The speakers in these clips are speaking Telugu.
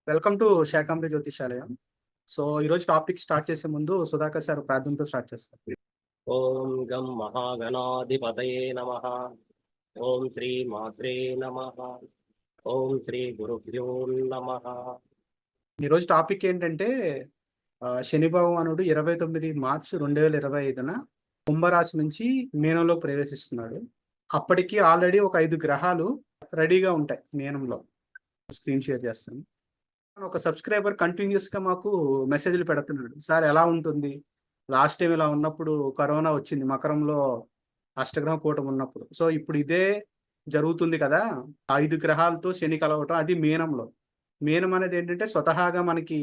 Welcome to Shakambari Jyothishalayam. So ఈరోజు టాపిక్ స్టార్ట్ చేసే ముందు సుధాకర్ సార్ ప్రార్థనతో స్టార్ట్ చేస్తారు. ఓం గం మహాగణాధిపతయే నమః. ఓం శ్రీ మాత్రే నమః. ఓం శ్రీ గురుభ్యో నమః. ఈరోజు టాపిక్ ఏంటంటే శని భగవానుడు 29 మార్చి 2025న కుంభరాశి నుంచి మీనంలోకి ప్రవేశిస్తున్నాడు. అప్పటికి ఆల్రెడీ ఒక 5 గ్రహాలు రెడీగా ఉంటాయి మీనంలో. స్క్రీన్ షేర్ చేస్తాను. ఒక సబ్స్క్రైబర్ కంటిన్యూస్గా మాకు మెసేజ్లు పెడుతున్నాడు. సార్ ఎలా ఉంటుంది, లాస్ట్ టైం ఇలా ఉన్నప్పుడు కరోనా వచ్చింది మకరంలో అష్టగ్రహ కూటమి ఉన్నప్పుడు, సో ఇప్పుడు ఇదే జరుగుతుంది కదా, 5 గ్రహాలతో శని కలవటం, అది మీనంలో. మీనం అనేది ఏంటంటే స్వతహాగా మనకి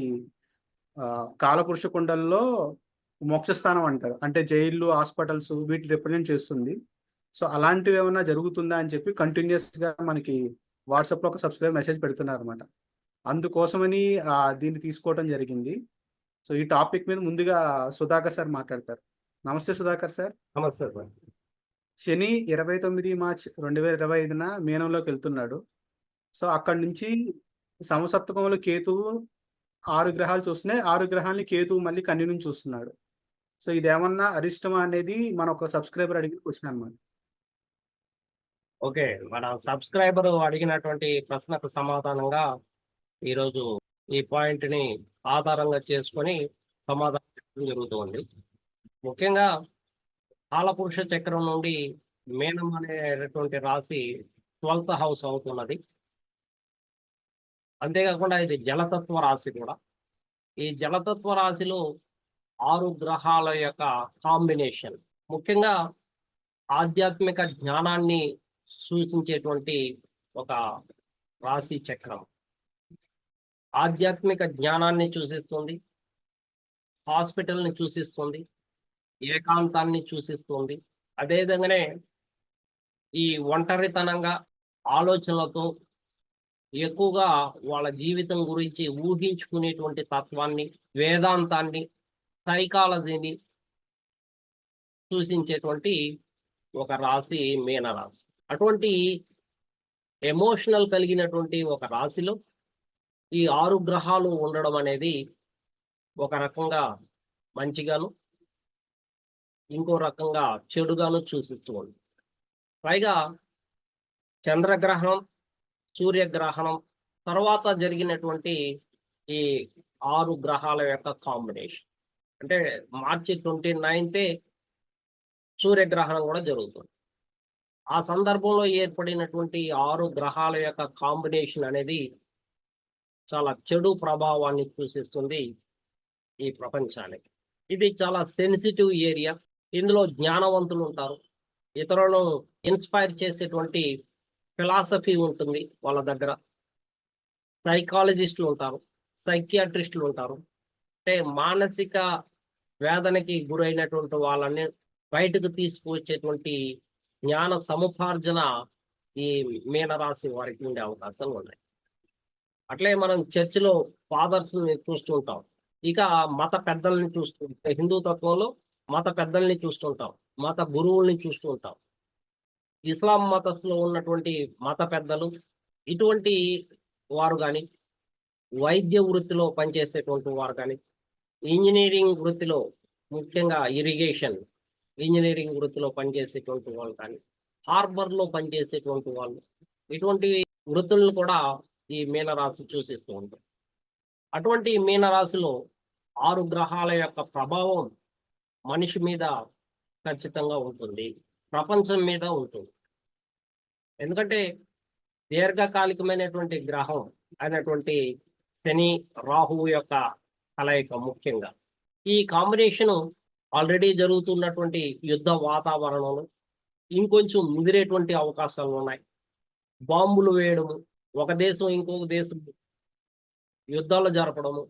కాలపురుష కుండల్లో మోక్షస్థానం అంటారు, అంటే జైళ్ళు, హాస్పిటల్స్ వీటి రిప్రజెంట్ చేస్తుంది. సో అలాంటివి ఏమైనా జరుగుతుందా అని చెప్పి కంటిన్యూస్గా మనకి వాట్సాప్లో ఒక సబ్స్క్రైబర్ మెసేజ్ పెడుతున్నారు అనమాట. అందుకోసమని దీన్ని తీసుకోవడం జరిగింది. సో ఈ టాపిక్ మీద ముందుగా సుధాకర్ సార్ మాట్లాడతారు. నమస్తే సుధాకర్ సార్. నమస్తే సార్. శని 29 మార్చి 2025న మీనంలోకి వెళ్తున్నాడు. సో అక్కడి నుంచి సమసప్తకంలో కేతువు 6 గ్రహాలు చూస్తున్నాయి. 6 గ్రహాలని కేతువు మళ్ళీ కన్య నుంచి చూస్తున్నాడు. సో ఇదేమన్నా అరిష్టమా అనేది మన ఒక సబ్స్క్రైబర్ అడిగిన క్వశ్చన్ అనమాట. ఓకే, మన సబ్స్క్రైబర్ అడిగినటువంటి ప్రశ్నకు సమాధానంగా ఈరోజు ఈ పాయింట్ని ఆధారంగా చేసుకొని సమాధానం చెప్పడం జరుగుతుంది. ముఖ్యంగా కాలపురుష చక్రం నుండి మీనం అనేటటువంటి రాశి 12th హౌస్ అవుతున్నది. అంతేకాకుండా ఇది జలతత్వ రాశి కూడా. ఈ జలతత్వ రాశిలో 6 గ్రహాల యొక్క కాంబినేషన్ ముఖ్యంగా ఆధ్యాత్మిక జ్ఞానాన్ని సూచించేటువంటి ఒక రాశి చక్రం. ఆధ్యాత్మిక జ్ఞానాన్ని సూచిస్తుంది, హాస్పిటల్ని సూచిస్తుంది, ఏకాంతాన్ని సూచిస్తుంది. అదేవిధంగానే ఈ ఒంటరితనంగా ఆలోచనలతో ఎక్కువగా వాళ్ళ జీవితం గురించి ఊహించుకునేటువంటి తత్వాన్ని, వేదాంతాన్ని, సైకాలజీని సూచించేటువంటి ఒక రాశి మీనరాశి. అటువంటి ఎమోషనల్ కలిగినటువంటి ఒక రాశిలో ఈ 6 గ్రహాలు ఉండడం అనేది ఒక రకంగా మంచిగాను, ఇంకో రకంగా చెడుగాను సూచిస్తూ ఉంది. పైగా చంద్రగ్రహణం, సూర్యగ్రహణం తర్వాత జరిగినటువంటి ఈ 6 గ్రహాల యొక్క కాంబినేషన్, అంటే మార్చి 29th సూర్యగ్రహణం కూడా జరుగుతుంది. ఆ సందర్భంలో ఏర్పడినటువంటి 6 గ్రహాల యొక్క కాంబినేషన్ అనేది చాలా చెడు ప్రభావాన్ని సూచిస్తుంది ఈ ప్రపంచానికి. ఇది చాలా సెన్సిటివ్ ఏరియా. ఇందులో జ్ఞానవంతులు ఉంటారు, ఇతరులను ఇన్స్పైర్ చేసేటువంటి ఫిలాసఫీ ఉంటుంది వాళ్ళ దగ్గర, సైకాలజిస్టులు ఉంటారు, సైకియాట్రిస్టులు ఉంటారు. అంటే మానసిక వేదనకి గురైనటువంటి వాళ్ళని బయటకు తీసుకువచ్చేటువంటి జ్ఞాన సముపార్జన ఈ మీనరాశి వారికి ఉండే అవకాశాలు ఉన్నాయి. అట్లే మనం చర్చిలో ఫాదర్స్ని చూస్తుంటాం, ఇక మత పెద్దల్ని చూస్తుంటాం. హిందూ తత్వంలో మత పెద్దల్ని చూస్తుంటాం, మత గురువుల్ని చూస్తూ ఉంటాం. ఇస్లాం మతస్సులో ఉన్నటువంటి మత పెద్దలు, ఇటువంటి వారు కానీ, వైద్య వృత్తిలో పనిచేసేటువంటి వారు కానీ, ఇంజనీరింగ్ వృత్తిలో ముఖ్యంగా ఇరిగేషన్ ఇంజనీరింగ్ వృత్తిలో పనిచేసేటువంటి వాళ్ళు కానీ, హార్బర్లో పనిచేసేటువంటి వాళ్ళు, ఇటువంటి వృత్తులను కూడా ఈ మీనరాశి సూచిస్తూ ఉంటుంది. అటువంటి మీనరాశిలో 6 గ్రహాల యొక్క ప్రభావం మనిషి మీద ఖచ్చితంగా ఉంటుంది, ప్రపంచం మీద ఉంటుంది. ఎందుకంటే దీర్ఘకాలికమైనటువంటి గ్రహం అయినటువంటి శని రాహువు యొక్క కలయిక ముఖ్యంగా ఈ కాంబినేషను ఆల్రెడీ జరుగుతున్నటువంటి యుద్ధ వాతావరణంలో ఇంకొంచెం ముదిరేటువంటి అవకాశాలు ఉన్నాయి. బాంబులు వేయడము, ఒక దేశం ఇంకొక దేశం యుద్ధాలు జరపడము,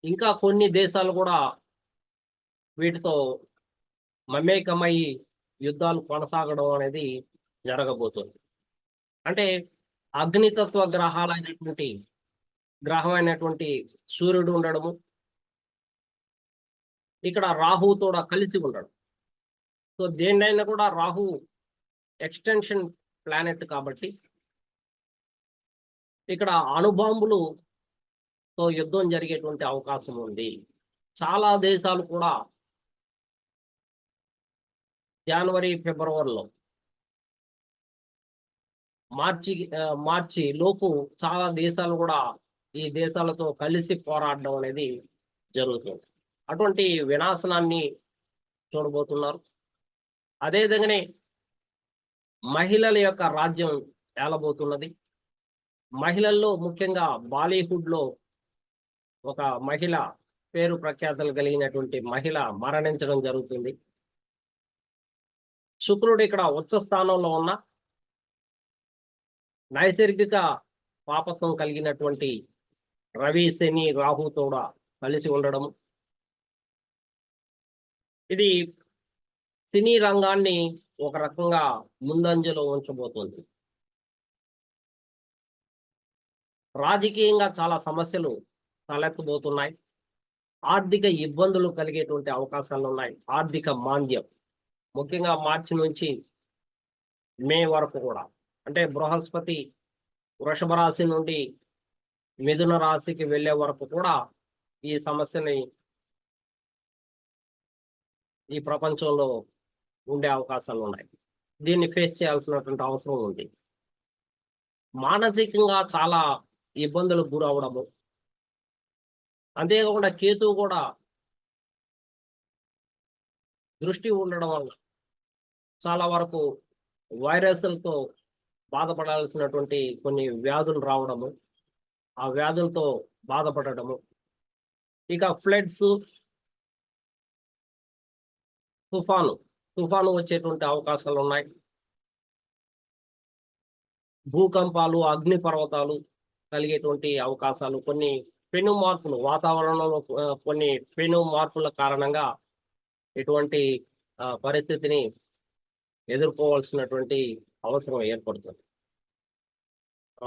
ఇంకా కొన్ని దేశాలు కూడా వీటితో మమేకమై యుద్ధాలు కొనసాగడం అనేది జరగబోతుంది. అంటే అగ్నితత్వ గ్రహాలైనటువంటి గ్రహమైనటువంటి సూర్యుడు ఉండడము, ఇక్కడ రాహువుతో కలిసి ఉండడం. సో దేన్నైనా కూడా రాహు ఎక్స్టెన్షన్ ప్లానెట్ కాబట్టి ఇక్కడ అణుబాంబులు తో యుద్ధం జరిగేటువంటి అవకాశం ఉంది. చాలా దేశాలు కూడా జనవరి, ఫిబ్రవరిలో మార్చి లోపు చాలా దేశాలు కూడా ఈ దేశాలతో కలిసి పోరాడడం అనేది జరుగుతుంది. అటువంటి వినాశనాన్ని చూడబోతున్నారు. అదేవిధంగానే మహిళల యొక్క రాజ్యం ఏలబోతున్నది. మహిళల్లో ముఖ్యంగా బాలీవుడ్లో ఒక మహిళ, పేరు ప్రఖ్యాతలు కలిగినటువంటి మహిళ మరణించడం జరుగుతుంది. శుక్రుడు ఇక్కడ ఉచ్చ స్థానంలో ఉన్న నైసర్గిక పాపత్వం కలిగినటువంటి రవి, శని, రాహుతో కూడా కలిసి ఉండడము, ఇది సినీ రంగాన్ని ఒక రకంగా ముందంజలో ఉంచబోతోంది. రాజకీయంగా చాలా సమస్యలు తలెత్తబోతున్నాయి. ఆర్థిక ఇబ్బందులు కలిగేటువంటి అవకాశాలు ఉన్నాయి. ఆర్థిక మాంద్యం ముఖ్యంగా మార్చి నుంచి మే వరకు కూడా, అంటే బృహస్పతి వృషభ రాశి నుండి మిథున రాశికి వెళ్ళే వరకు కూడా ఈ సమస్యని ఈ ప్రపంచంలో ఉండే అవకాశాలు ఉన్నాయి. దీన్ని ఫేస్ చేయాల్సినటువంటి అవసరం ఉంది. మానసికంగా చాలా ఇబ్బందులకు గురవడము, అంతేకాకుండా కేతువు కూడా దృష్టి ఉండడం వల్ల చాలా వరకు వైరస్లతో బాధపడాల్సినటువంటి కొన్ని వ్యాధులు రావడము, ఆ వ్యాధులతో బాధపడటము, ఇక ఫ్లడ్స్, తుఫాను వచ్చేటువంటి అవకాశాలు ఉన్నాయి. భూకంపాలు, అగ్నిపర్వతాలు కలిగేటువంటి అవకాశాలు, కొన్ని పెను మార్పులు వాతావరణంలో కొన్ని పెను మార్పుల కారణంగా ఇటువంటి పరిస్థితిని ఎదుర్కోవాల్సినటువంటి అవసరం ఏర్పడుతుంది.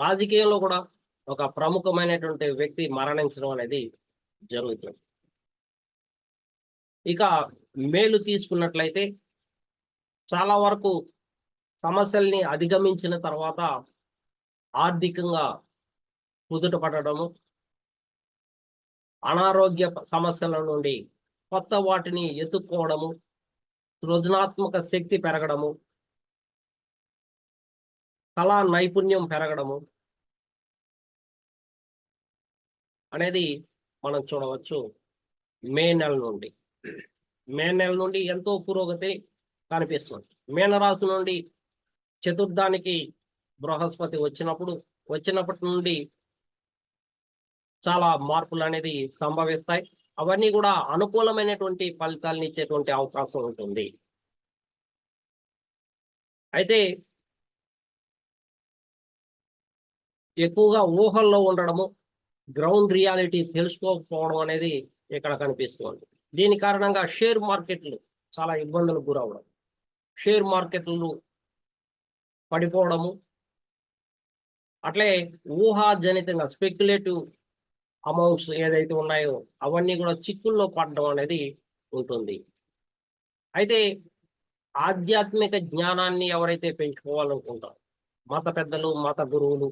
రాజకీయంలో కూడా ఒక ప్రముఖమైనటువంటి వ్యక్తి మరణించడం అనేది జరుగుతుంది. ఇక మేలు తీసుకున్నట్లయితే చాలా వరకు సమస్యల్ని అధిగమించిన తర్వాత ఆర్థికంగా కుదుట పడడము, అనారోగ్య సమస్యల నుండి కొత్త వాటిని ఎత్తుక్కోవడము, సృజనాత్మక శక్తి పెరగడము, కళా నైపుణ్యం పెరగడము అనేది మనం చూడవచ్చు. మే నెల నుండి ఎంతో పురోగతి కనిపిస్తుంది. మీనరాశి నుండి చతుర్థానికి బృహస్పతి వచ్చినప్పటి నుండి చాలా మార్పులు అనేది సంభవిస్తాయి. అవన్నీ కూడా అనుకూలమైనటువంటి ఫలితాలను ఇచ్చేటువంటి అవకాశం ఉంటుంది. అయితే ఎక్కువగా ఊహల్లో ఉండడము, గ్రౌండ్ రియాలిటీ తెలుసుకోకపోవడం అనేది ఇక్కడ కనిపిస్తుంది. దీని కారణంగా షేర్ మార్కెట్లు చాలా ఇబ్బందులకు గురవడం, షేర్ మార్కెట్లు పడిపోవడము, అట్లే ఊహాజనితంగా స్పెక్యులేటివ్ అమౌంట్స్ ఏదైతే ఉన్నాయో అవన్నీ కూడా చిక్కుల్లో పడడం అనేది ఉంటుంది. అయితే ఆధ్యాత్మిక జ్ఞానాన్ని ఎవరైతే పెంచుకోవాలనుకుంటారో, మత పెద్దలు, మత గురువులు,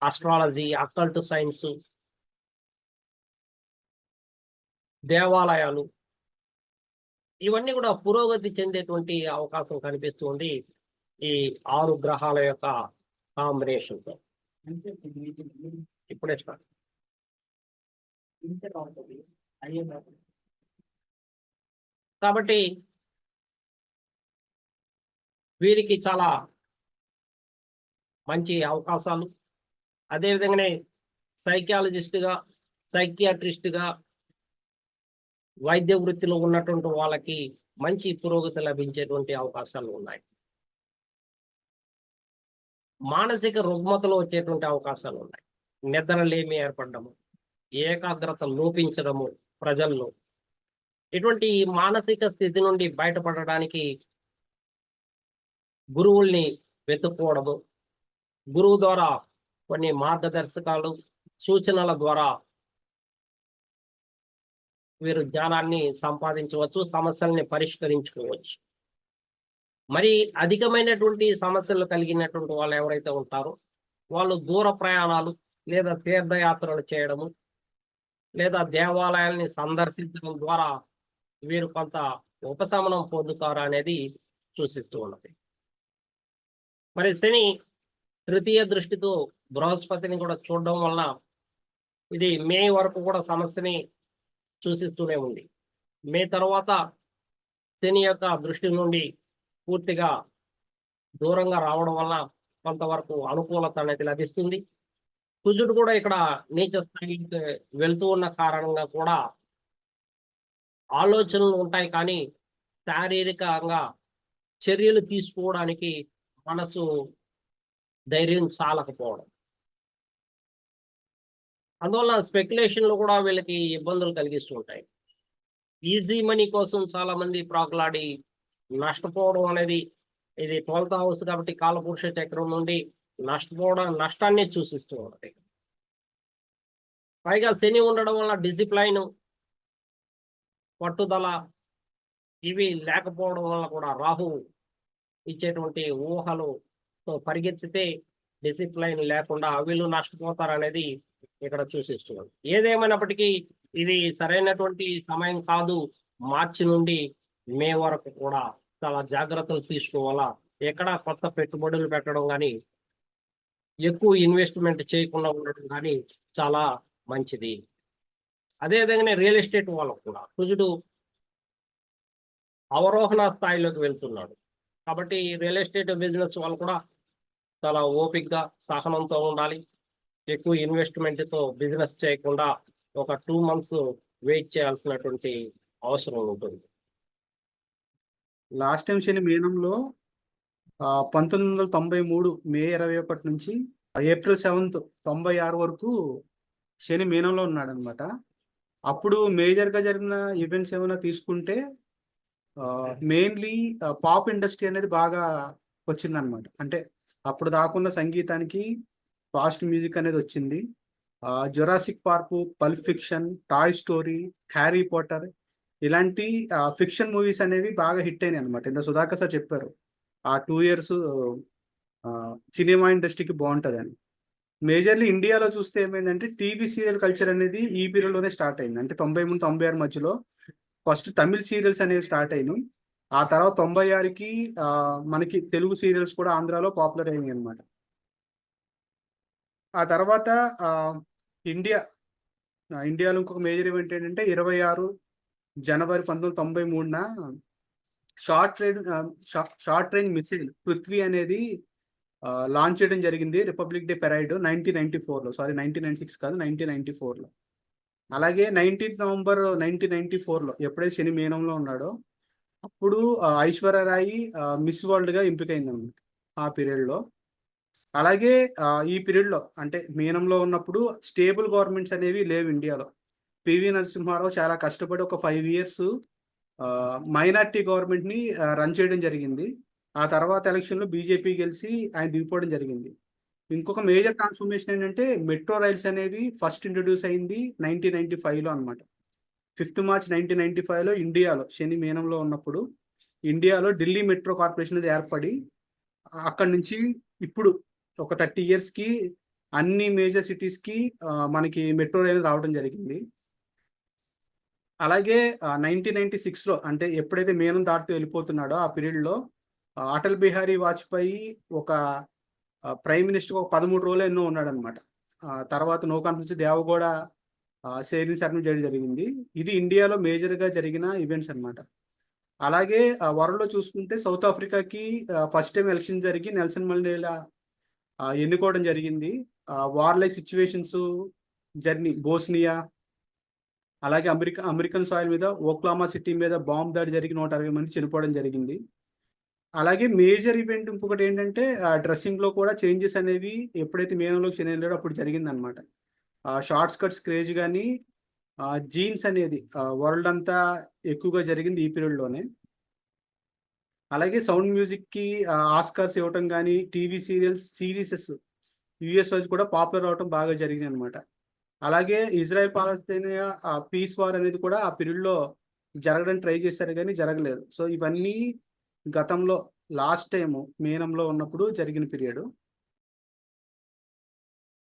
ఆస్ట్రాలజీ, అకల్ట్ సైన్స్, దేవాలయాలు, ఇవన్నీ కూడా పురోగతి చెందేటువంటి అవకాశం కనిపిస్తుంది ఈ 6 గ్రహాల యొక్క కాంబినేషన్తో. ఇప్పుడే స్టార్ట్. కాబట్టి వీరికి చాలా మంచి అవకాశాలు. అదేవిధంగానే సైకాలజిస్ట్గా, సైకియాట్రిస్ట్గా, వైద్య వృత్తిలో ఉన్నటువంటి వాళ్ళకి మంచి పురోగతి లభించేటువంటి అవకాశాలు ఉన్నాయి. మానసిక రుగ్మతలు వచ్చేటువంటి అవకాశాలు ఉన్నాయి. నిద్రలేమి ఏర్పడము, ఏకాగ్రత లోపించడము ప్రజల్లో. ఇటువంటి మానసిక స్థితి నుండి బయటపడడానికి గురువుల్ని వెతుక్కోవడము, గురువు ద్వారా కొన్ని మార్గదర్శకాలు, సూచనల ద్వారా వీరు జ్ఞానాన్ని సంపాదించవచ్చు, సమస్యల్ని పరిష్కరించుకోవచ్చు. మరి అధికమైనటువంటి సమస్యలు కలిగినటువంటి వాళ్ళు ఎవరైతే ఉంటారో వాళ్ళు దూర ప్రయాణాలు, లేదా తీర్థయాత్రలు చేయడము, లేదా దేవాలయాల్ని సందర్శించడం ద్వారా వీరు కొంత ఉపశమనం పొందుతారు అనేది సూచిస్తూ ఉన్నది. మరి శని తృతీయ దృష్టితో బృహస్పతిని కూడా చూడడం వలన ఇది మే వరకు కూడా సమస్యని సూచిస్తూనే ఉంది. మే తర్వాత శని యొక్క దృష్టి నుండి పూర్తిగా దూరంగా రావడం వల్ల కొంతవరకు అనుకూలత అనేది లభిస్తుంది. కుజుడు కూడా ఇక్కడ నీచ స్థాయికి వెళ్తూ ఉన్న కారణంగా కూడా ఆలోచనలు ఉంటాయి, కానీ శారీరకంగా చర్యలు తీసుకోవడానికి మనసు ధైర్యం చాలకపోవడం. అందువల్ల స్పెక్యులేషన్లు కూడా వీళ్ళకి ఇబ్బందులు కలిగిస్తూ ఉంటాయి. ఈజీ మనీ కోసం చాలా మంది ప్రాకులాడి నష్టపోవడం అనేది, ఇది 12th హౌస్ కాబట్టి కాలపురుష చక్రం నుండి నష్టాన్ని సూచిస్తూ ఉన్నది. పైగా శని ఉండడం వల్ల డిసిప్లైన్, పట్టుదల ఇవి లేకపోవడం వల్ల కూడా రాహు ఇచ్చేటువంటి ఊహలతో పరిగెత్తితే డిసిప్లైన్ లేకుండా వీళ్ళు నష్టపోతారనేది ఇక్కడ సూచిస్తున్నారు. ఏదేమైనప్పటికీ ఇది సరైనటువంటి సమయం కాదు. మార్చి నుండి మే వరకు కూడా చాలా జాగ్రత్తలు తీసుకోవాలా. ఎక్కడ కొత్త పెట్టుబడులు పెట్టడం కానీ, ఎక్కువ ఇన్వెస్ట్మెంట్ చేయకుండా ఉండడం కానీ చాలా మంచిది. అదేవిధంగానే రియల్ ఎస్టేట్ వాళ్ళకు కూడా కుజుడు అవరోహణ స్థాయిలోకి వెళ్తున్నాడు. కాబట్టి రియల్ ఎస్టేట్ బిజినెస్ వాళ్ళు కూడా చాలా ఓపికగా, సహనంతో ఉండాలి. ఎక్కువ ఇన్వెస్ట్మెంట్తో బిజినెస్ చేయకుండా ఒక 2 months వెయిట్ చేయాల్సినటువంటి అవసరం ఉంటుంది. లాస్ట్ టైం శని మీనంలో 1993 మే 21 నుంచి ఏప్రిల్ 7th 96 వరకు శని మీనంలో ఉన్నాడనమాట. అప్పుడు మేజర్గా జరిగిన ఈవెంట్స్ ఏమైనా తీసుకుంటే మెయిన్లీ పాప్ ఇండస్ట్రీ అనేది బాగా వచ్చిందనమాట. అంటే అప్పుడు దాకున్న సంగీతానికి ఫాస్ట్ మ్యూజిక్ అనేది వచ్చింది. Jurassic park, pulp fiction, toy story, Harry Potter ఇలాంటి ఫిక్షన్ మూవీస్ అనేవి బాగా హిట్ అయినాయి అనమాట. ఇంత సుధాకర్ సార్ చెప్పారు ఆ 2 years సినిమా ఇండస్ట్రీకి బాగుంటుందని. మేజర్లీ ఇండియాలో చూస్తే ఏమైందంటే టీవీ సీరియల్ కల్చర్ అనేది ఈ పీరియడ్లోనే స్టార్ట్ అయింది. అంటే 93, 96 మధ్యలో ఫస్ట్ తమిళ్ సీరియల్స్ అనేవి స్టార్ట్ అయినాయి. ఆ తర్వాత 96కి మనకి తెలుగు సీరియల్స్ కూడా ఆంధ్రాలో పాపులర్ అయినాయి అనమాట. ఆ తర్వాత ఇండియాలో ఇంకొక మేజర్ ఈవెంట్ ఏంటంటే 26 జనవరి 1993న షార్ట్ రేంజ్ మిసైల్ పృథ్వీ అనేది లాంచ్ చేయడం జరిగింది. రిపబ్లిక్ డే పెరైడ్ 1994లో, సారీ 1996 కాదు, 1994లో. అలాగే 19th నవంబర్ 1994లో ఎప్పుడైతే శని మీనంలో ఉన్నాడో అప్పుడు ఐశ్వర్యరాయి మిస్ వరల్డ్గా ఎంపికైంది అనమాట ఆ పీరియడ్లో. అలాగే ఈ పీరియడ్లో అంటే మీనంలో ఉన్నప్పుడు స్టేబుల్ గవర్నమెంట్స్ అనేవి లేవు ఇండియాలో. పివి నరసింహారావు చాలా కష్టపడి ఒక 5 years మైనార్టీ గవర్నమెంట్ని రన్ చేయడం జరిగింది. ఆ తర్వాత ఎలక్షన్లో బీజేపీ గెలిచి ఆయన దిగిపోవడం జరిగింది. ఇంకొక మేజర్ ట్రాన్స్ఫర్మేషన్ ఏంటంటే మెట్రో రైల్స్ అనేవి ఫస్ట్ ఇంట్రడ్యూస్ అయింది 1995లో అనమాట. 5th March 1995లో ఇండియాలో శని మీనంలో ఉన్నప్పుడు ఇండియాలో ఢిల్లీ మెట్రో కార్పొరేషన్ అనేది ఏర్పడి అక్కడి నుంచి ఇప్పుడు ఒక 30 yearsకి అన్ని మేజర్ సిటీస్కి మనకి మెట్రో రైలు రావడం జరిగింది. అలాగే 1996లో అంటే ఎప్పుడైతే మీనం దాటుతూ వెళ్ళిపోతున్నాడో ఆ పీరియడ్లో అటల్ బిహారీ వాజ్పేయి ఒక ప్రైమ్ మినిస్టర్ ఒక 13 రోజులు ఎన్నో ఉన్నాడనమాట. తర్వాత no conference Deve Gowda swearing ceremony చేయడం జరిగింది. ఇది ఇండియాలో మేజర్గా జరిగిన ఈవెంట్స్ అనమాట. అలాగే వరల్డ్లో చూసుకుంటే సౌత్ ఆఫ్రికాకి ఫస్ట్ టైం ఎలక్షన్ జరిగి నెల్సన్ మండేలా ఎన్నుకోవడం జరిగింది. War like situations journey Bosnia, అలాగే అమెరికన్ సాయిల్ మీద ఓక్లామా సిటీ మీద బాంబ్ దాడి జరిగి 160 మంది చనిపోవడం జరిగింది. అలాగే మేజర్ ఈవెంట్ ఇంకొకటి ఏంటంటే డ్రెస్సింగ్లో కూడా చేంజెస్ అనేవి ఎప్పుడైతే మీనంలో శని వెళ్ళాడో అప్పుడు జరిగిందనమాట. షార్ట్ స్కర్ట్స్ క్రేజ్ కానీ జీన్స్ అనేది వరల్డ్ అంతా ఎక్కువగా జరిగింది ఈ పీరియడ్లోనే. అలాగే సౌండ్ మ్యూజిక్కి ఆస్కార్స్ ఇవ్వటం కానీ టీవీ సిరీసెస్ యుఎస్ వైజ్ కూడా పాపులర్ అవటం బాగా జరిగింది అనమాట. అలాగే ఇజ్రాయెల్ పాలస్తీనా పీస్ వార్ అనేది కూడా ఆ పీరియడ్లో జరగడానికి ట్రై చేశారు కానీ జరగలేదు. సో ఇవన్నీ గతంలో లాస్ట్ టైం మీనంలో ఉన్నప్పుడు జరిగిన పీరియడ్.